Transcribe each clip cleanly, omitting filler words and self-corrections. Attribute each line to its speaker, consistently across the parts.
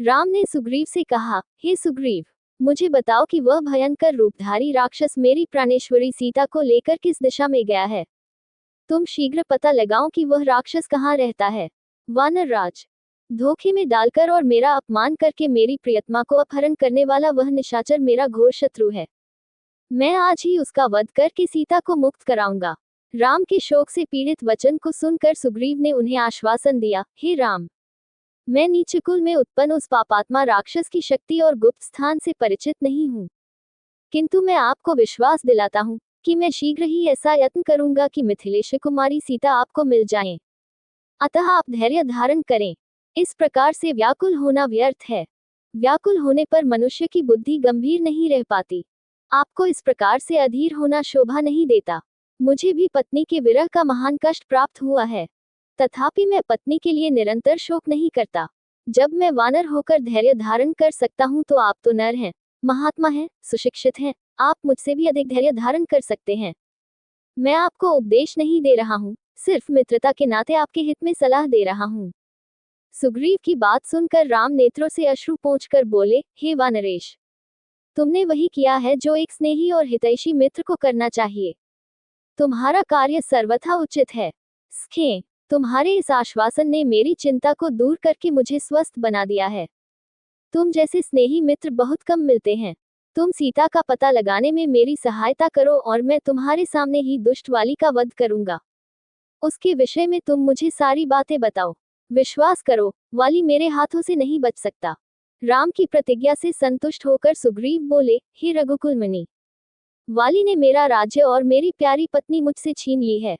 Speaker 1: राम ने सुग्रीव से कहा, हे सुग्रीव, मुझे बताओ कि वह भयंकर रूपधारी राक्षस मेरी प्राणेश्वरी सीता को लेकर किस दिशा में गया है। तुम शीघ्र पता लगाओ कि वह राक्षस कहाँ रहता है। वानर राज, धोखे में डालकर और मेरा अपमान करके मेरी प्रियतमा को अपहरण करने वाला वह निशाचर मेरा घोर शत्रु है। मैं आज ही उसका वध करके सीता को मुक्त कराऊंगा। राम के शोक से पीड़ित वचन को सुनकर सुग्रीव ने उन्हें आश्वासन दिया, हे राम, मैं नीच कुल में उत्पन्न उस पापात्मा राक्षस की शक्ति और गुप्त स्थान से परिचित नहीं हूँ, किंतु मैं आपको विश्वास दिलाता हूँ कि मैं शीघ्र ही ऐसा यत्न करूंगा कि मिथिलेश कुमारी सीता आपको मिल जाए। अतः आप धैर्य धारण करें। इस प्रकार से व्याकुल होना व्यर्थ है। व्याकुल होने पर मनुष्य की बुद्धि गंभीर नहीं रह पाती। आपको इस प्रकार से अधीर होना शोभा नहीं देता। मुझे भी पत्नी के विरह का महान कष्ट प्राप्त हुआ है, तथापि मैं पत्नी के लिए निरंतर शोक नहीं करता। जब मैं वानर होकर धैर्य धारण कर सकता हूँ तो आप तो नर हैं, महात्मा हैं, सुशिक्षित हैं, आप मुझसे भी अधिक धैर्य धारण कर सकते हैं। मैं आपको उपदेश नहीं दे रहा हूँ, सिर्फ मित्रता के नाते आपके हित में सलाह दे रहा हूँ। सुग्रीव की बात सुनकर राम नेत्रों से अश्रु पोंछकर बोले, हे वानरेश, तुमने वही किया है जो एक स्नेही और हितैषी मित्र को करना चाहिए। तुम्हारा कार्य सर्वथा उचित है। स्खे, तुम्हारे इस आश्वासन ने मेरी चिंता को दूर करके मुझे स्वस्थ बना दिया है। तुम जैसे स्नेही मित्र बहुत कम मिलते हैं। तुम सीता का पता लगाने में मेरी सहायता करो और मैं तुम्हारे सामने ही दुष्ट वाली का वध करूंगा। उसके विषय में तुम मुझे सारी बातें बताओ। विश्वास करो, वाली मेरे हाथों से नहीं बच सकता। राम की प्रतिज्ञा से संतुष्ट होकर सुग्रीव बोले, हे रघुकुल मुनि, वाली ने मेरा राज्य और मेरी प्यारी पत्नी मुझसे छीन ली है।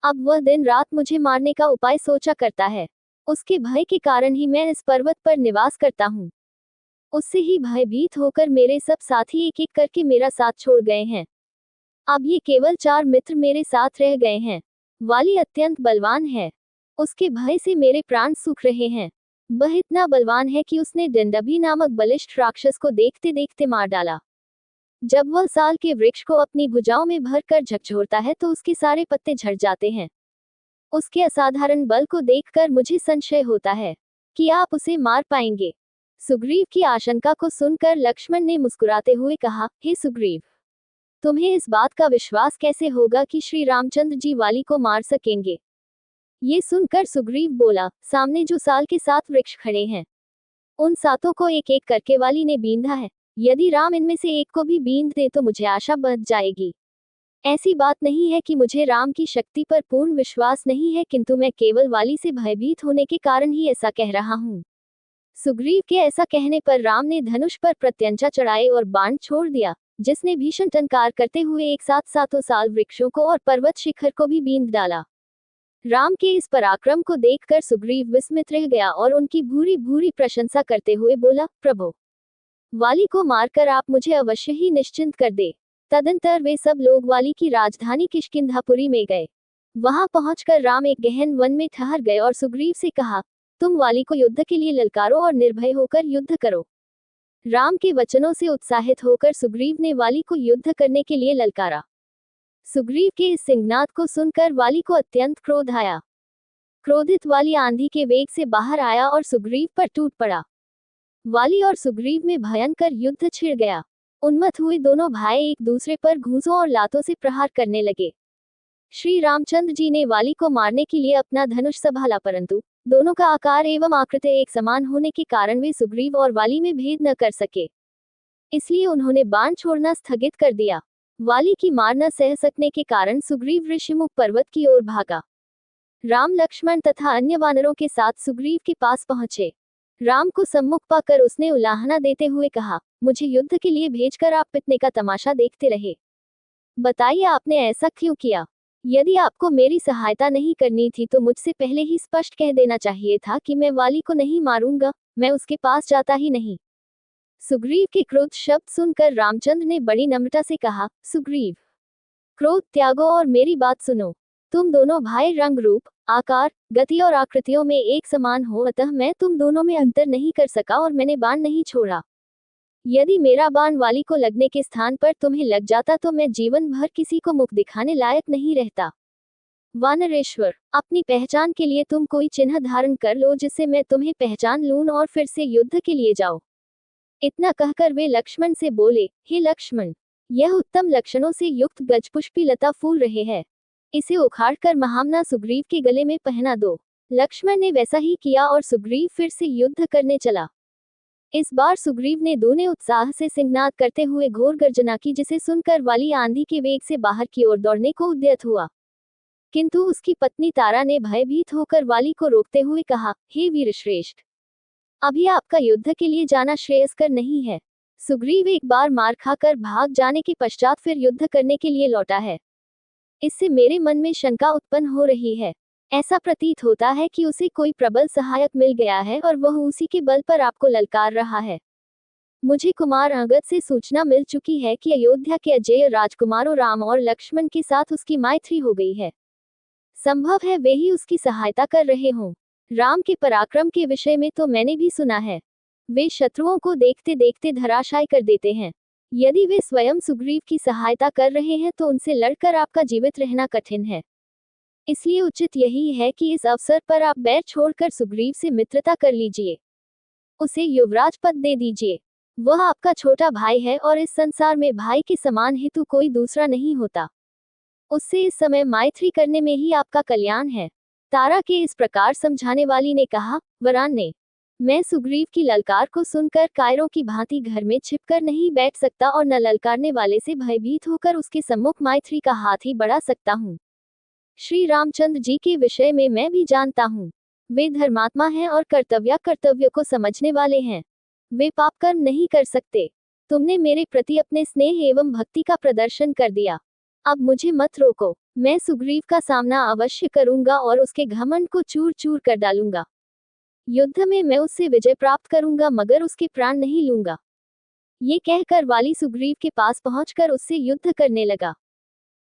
Speaker 1: अब वह दिन रात मुझे मारने का उपाय सोचा करता है। उसके भय के कारण ही मैं इस पर्वत पर निवास करता हूँ। उससे ही भयभीत होकर मेरे सब साथी एक एक करके मेरा साथ छोड़ गए हैं। अब ये केवल 4 मित्र मेरे साथ रह गए हैं। वाली अत्यंत बलवान है। उसके भय से मेरे प्राण सूख रहे हैं। वह इतना बलवान है कि उसने डंडभी नामक बलिष्ठ राक्षस को देखते देखते मार डाला। जब वह साल के वृक्ष को अपनी भुजाओं में भरकर झकझोरता है तो उसके सारे पत्ते झड़ जाते हैं। उसके असाधारण बल को देखकर मुझे संशय होता है कि आप उसे मार पाएंगे। सुग्रीव की आशंका को सुनकर लक्ष्मण ने मुस्कुराते हुए कहा, हे सुग्रीव, तुम्हें इस बात का विश्वास कैसे होगा कि श्री रामचंद्र जी वाली को मार सकेंगे। ये सुनकर सुग्रीव बोला, सामने जो साल के 7 वृक्ष खड़े हैं, उन 7 को एक एक करके वाली ने बींधा है। यदि राम इनमें से एक को भी बींध दे तो मुझे आशा बच जाएगी। ऐसी बात नहीं है कि मुझे राम की शक्ति पर पूर्ण विश्वास नहीं है, किंतु मैं केवल वाली से भयभीत होने के कारण ही ऐसा कह रहा हूँ। सुग्रीव के ऐसा कहने पर राम ने धनुष पर प्रत्यंचा चढ़ाए और बाण छोड़ दिया, जिसने भीषण टंकार करते हुए एक साथ 7 साल वृक्षों को और पर्वत शिखर को भी बींध डाला। राम के इस पराक्रम को देखकर सुग्रीव विस्मित रह गया और उनकी भूरी भूरी प्रशंसा करते हुए बोला, प्रभु, वाली को मारकर आप मुझे अवश्य ही निश्चिंत कर दे। तदंतर वे सब लोग वाली की राजधानी किष्किंधापुरी में गए। वहां पहुंचकर राम एक गहन वन में ठहर गए और सुग्रीव से कहा, तुम वाली को युद्ध के लिए ललकारो और निर्भय होकर युद्ध करो। राम के वचनों से उत्साहित होकर सुग्रीव ने वाली को युद्ध करने के लिए ललकारा। सुग्रीव के इस सिंहनाद को सुनकर वाली को अत्यंत क्रोध आया। क्रोधित वाली आंधी के वेग से बाहर आया और सुग्रीव पर टूट पड़ा। वाली और सुग्रीव में भयंकर युद्ध छिड़ गया। उन्मत्त हुए दोनों भाई एक दूसरे पर घूंसों और लातों से प्रहार करने लगे। श्री रामचंद्र जी ने वाली को मारने के लिए अपना धनुष संभाला, परंतु दोनों का आकार एवं आकृति एक समान होने के कारण वे सुग्रीव और वाली में भेद न कर सके। इसलिए उन्होंने बाण छोड़ना स्थगित कर दिया। वाली की मार न सह सकने के कारण सुग्रीव ऋषिमुख पर्वत की ओर भागा। राम लक्ष्मण तथा अन्य वानरों के साथ सुग्रीव के पास पहुंचे। राम को सम्मुख पाकर उसने उलाहना देते हुए कहा, मुझे युद्ध के लिए भेजकर आप पिटने का तमाशा देखते रहे। बताइए आपने ऐसा क्यों किया। यदि आपको मेरी सहायता नहीं करनी थी तो मुझसे पहले ही स्पष्ट कह देना चाहिए था कि मैं वाली को नहीं मारूंगा, मैं उसके पास जाता ही नहीं। सुग्रीव के क्रोध शब्द सुनकर रामचंद्र ने बड़ी नम्रता से कहा, सुग्रीव, क्रोध त्यागो और मेरी बात सुनो। तुम दोनों भाई रंग रूप, आकार, गति और आकृतियों में एक समान हो, अतः मैं तुम दोनों में अंतर नहीं कर सका और मैंने बाण नहीं छोड़ा। यदि मेरा बाण वाली को लगने के स्थान पर तुम्हें लग जाता तो मैं जीवन भर किसी को मुख दिखाने लायक नहीं रहता। वानरेश्वर, अपनी पहचान के लिए तुम कोई चिन्ह धारण कर लो जिससे मैं तुम्हें पहचान लूं और फिर से युद्ध के लिए जाओ। इतना कहकर वे लक्ष्मण से बोले, हे लक्ष्मण, यह उत्तम लक्षणों से युक्त गजपुष्पी लता फूल रहे हैं, इसे उखाड़कर महामना सुग्रीव के गले में पहना दो। लक्ष्मण ने वैसा ही किया और सुग्रीव फिर से युद्ध करने चला। इस बार सुग्रीव ने दूने उत्साह से सिंहनाद करते हुए घोर गर्जना की, जिसे सुनकर वाली आंधी के वेग से बाहर की ओर दौड़ने को उद्यत हुआ। किंतु उसकी पत्नी तारा ने भयभीत होकर वाली को रोकते हुए कहा, हे वीरश्रेष्ठ, अभी आपका युद्ध के लिए जाना श्रेयस्कर नहीं है। सुग्रीव एक बार मार खाकर भाग जाने के पश्चात फिर युद्ध करने के लिए लौटा है। इससे मेरे मन में शंका उत्पन्न हो रही है। ऐसा प्रतीत होता है कि उसे कोई प्रबल सहायक मिल गया है और वह उसी के बल पर आपको ललकार रहा है। मुझे कुमार अंगद से सूचना मिल चुकी है कि अयोध्या के अजेय राजकुमारों राम और लक्ष्मण के साथ उसकी मैत्री हो गई है। संभव है वे ही उसकी सहायता कर रहे हों। राम के पराक्रम के विषय में तो मैंने भी सुना है। वे शत्रुओं को देखते देखते धराशायी कर देते हैं। यदि वे स्वयं सुग्रीव की सहायता कर रहे हैं तो उनसे लड़कर आपका जीवित रहना कठिन है। इसलिए उचित यही है कि इस अवसर पर आप बैर छोड़कर सुग्रीव से मित्रता कर लीजिए, उसे युवराज पद दे दीजिए। वह आपका छोटा भाई है और इस संसार में भाई के समान हेतु कोई दूसरा नहीं होता। उससे इस समय मैत्री करने में ही आपका कल्याण है। तारा के इस प्रकार समझाने वाली ने कहा, वरान ने, मैं सुग्रीव की ललकार को सुनकर कायरों की भांति घर में छिपकर नहीं बैठ सकता और न ललकारने वाले से भयभीत होकर उसके सम्मुख मैत्री का हाथ ही बढ़ा सकता हूँ। श्री रामचंद्र जी के विषय में मैं भी जानता हूँ। वे धर्मात्मा हैं और कर्तव्य को समझने वाले हैं। वे पाप कर्म नहीं कर सकते। तुमने मेरे प्रति अपने स्नेह एवं भक्ति का प्रदर्शन कर दिया। अब मुझे मत रोको। मैं सुग्रीव का सामना अवश्य करूंगा और उसके घमंड को चूर चूर कर डालूंगा। युद्ध में मैं उससे विजय प्राप्त करूंगा मगर उसके प्राण नहीं लूंगा। ये कहकर वाली सुग्रीव के पास पहुंचकर उससे युद्ध करने लगा।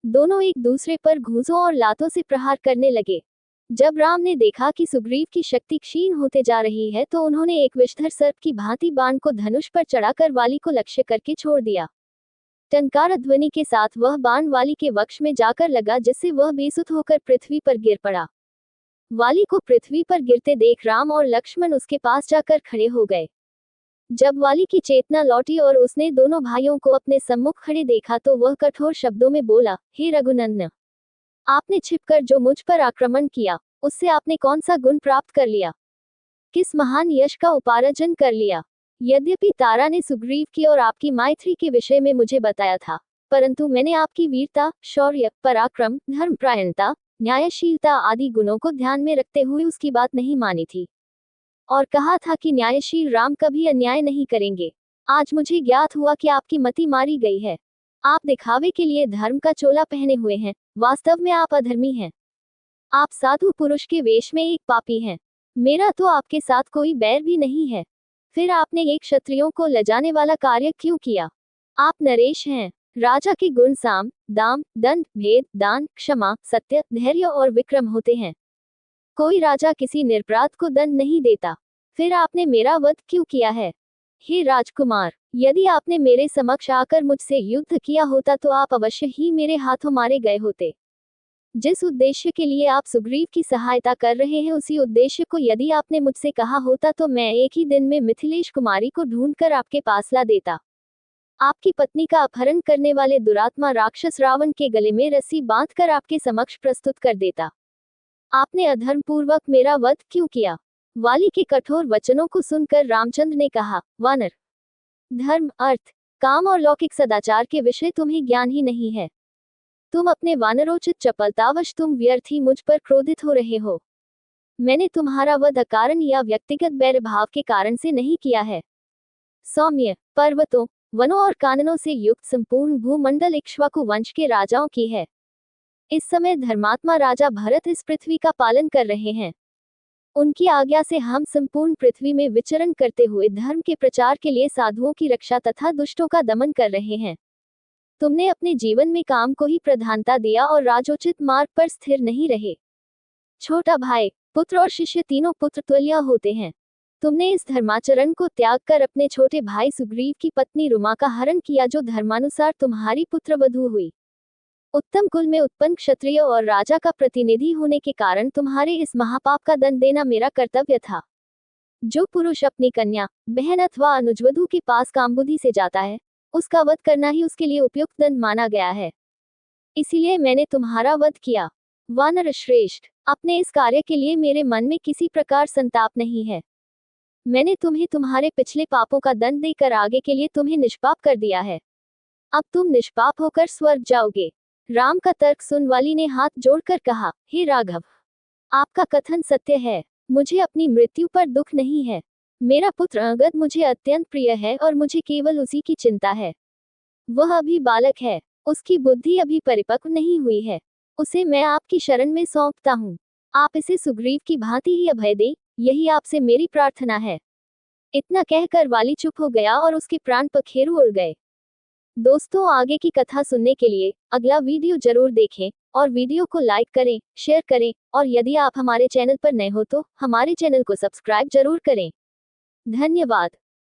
Speaker 1: दोनों एक दूसरे पर घूंसों और लातों से प्रहार करने लगे। जब राम ने देखा कि सुग्रीव की शक्ति क्षीण होते जा रही है तो उन्होंने एक विषधर सर्प की भांति बाण को धनुष पर चढ़ाकर वाली को लक्ष्य करके छोड़ दिया। टंकार ध्वनि के साथ वह बाण वाली के वक्ष में जाकर लगा, जिससे वह बेसुध होकर पृथ्वी पर गिर पड़ा। वाली को पृथ्वी पर गिरते देख राम और लक्ष्मण उसके पास जाकर खड़े हो गए। जब वाली की चेतना लौटी और उसने दोनों भाइयों को अपने सम्मुख खड़े देखा तो वह कठोर शब्दों में बोला, हे रघुनंदन, आपने छिपकर जो मुझ पर आक्रमण किया, उससे आपने कौन सा गुण प्राप्त कर लिया? किस महान यश का उपार्जन कर लिया? यद्यपि तारा ने सुग्रीव की और आपकी मैत्री के विषय में मुझे बताया था, परंतु मैंने आपकी वीरता, शौर्य, पराक्रम, धर्मपरायणता, न्यायशीलता आदि गुणों को ध्यान में रखते हुए उसकी बात नहीं मानी थी और कहा था कि न्यायशील राम कभी अन्याय नहीं करेंगे। आज मुझे ज्ञात हुआ कि आपकी मति मारी गई है। आप दिखावे के लिए धर्म का चोला पहने हुए हैं, वास्तव में आप अधर्मी हैं। आप साधु पुरुष के वेश में एक पापी हैं। मेरा तो आपके साथ कोई बैर भी नहीं है, फिर आपने एक क्षत्रियों को लजाने वाला कार्य क्यों किया? आप नरेश हैं। राजा के गुण साम, दाम, दंड, भेद, दान, क्षमा, सत्य, धैर्य और विक्रम होते हैं। कोई राजा किसी निरपराध को दंड नहीं देता। फिर आपने मेरा वध क्यों किया है? हे राजकुमार, यदि आपने मेरे समक्ष आकर मुझसे युद्ध किया होता तो आप अवश्य ही मेरे हाथों मारे गए होते। जिस उद्देश्य के लिए आप सुग्रीव की सहायता कर रहे हैं, उसी उद्देश्य को यदि आपने मुझसे कहा होता तो मैं एक ही दिन में मिथिलेश कुमारी को ढूंढकर आपके पास ला देता। आपकी पत्नी का अपहरण करने वाले दुरात्मा राक्षस रावण के गले में रस्सी बांधकर आपके समक्ष प्रस्तुत कर देता। आपने अधर्मपूर्वक मेरा वध क्यों किया? वाली के कठोर वचनों को सुनकर रामचंद्र ने कहा, वानर, धर्म, अर्थ, काम और लौकिक सदाचार के विषय तुम्हें ज्ञान ही नहीं है। तुम अपने वानरोचित चपलतावश तुम व्यर्थ ही मुझ पर क्रोधित हो रहे हो। मैंने तुम्हारा वध अकारण या व्यक्तिगत बैरभाव के कारण से नहीं किया है। सौम्य, पर्वतों, वनों और काननों से युक्त संपूर्ण भूमंडल इक्ष्वाकु वंश के राजाओं की है। इस समय धर्मात्मा राजा भरत इस पृथ्वी का पालन कर रहे हैं। उनकी आज्ञा से हम संपूर्ण पृथ्वी में विचरण करते हुए धर्म के प्रचार के लिए साधुओं की रक्षा तथा दुष्टों का दमन कर रहे हैं। तुमने अपने जीवन में काम को ही प्रधानता दिया और राजोचित मार्ग पर स्थिर नहीं रहे। छोटा भाई, पुत्र और शिष्य तीनों पुत्र तुल्य होते हैं। तुमने इस धर्माचरण को त्याग कर अपने छोटे भाई सुग्रीव की पत्नी रुमा का हरण किया, जो धर्मानुसार तुम्हारी पुत्रवधू हुई। उत्तम कुल में उत्पन्न क्षत्रिय और राजा का प्रतिनिधि होने के कारण तुम्हारे इस महापाप का दंड देना मेरा कर्तव्य था। जो पुरुष अपनी कन्या, बहन अथवा अनुजवधू के पास कामबुद्धि से जाता है, उसका वध करना ही उसके लिए उपयुक्त दंड माना गया है। इसीलिए मैंने तुम्हारा वध किया। वानर श्रेष्ठ, अपने इस कार्य के लिए मेरे मन में किसी प्रकार संताप नहीं है। मैंने तुम्हें तुम्हारे पिछले पापों का दंड देकर आगे के लिए तुम्हें निष्पाप कर दिया है। अब तुम निष्पाप होकर स्वर्ग जाओगे। राम का तर्क सुन वाली ने हाथ जोड़कर कहा, हे राघव, आपका कथन सत्य है। मुझे अपनी मृत्यु पर दुख नहीं है। मेरा पुत्र अंगद मुझे अत्यंत प्रिय है और मुझे केवल उसी की चिंता है। वह अभी बालक है, उसकी बुद्धि अभी परिपक्व नहीं हुई है। उसे मैं आपकी शरण में सौंपता हूँ। आप इसे सुग्रीव की भांति ही अभय दें, यही आपसे मेरी प्रार्थना है। इतना कहकर वाली चुप हो गया और उसके प्राण पखेरु उड़ गए। दोस्तों, आगे की कथा सुनने के लिए अगला वीडियो जरूर देखें और वीडियो को लाइक करें, शेयर करें और यदि आप हमारे चैनल पर नए हो तो हमारे चैनल को सब्सक्राइब जरूर करें। धन्यवाद।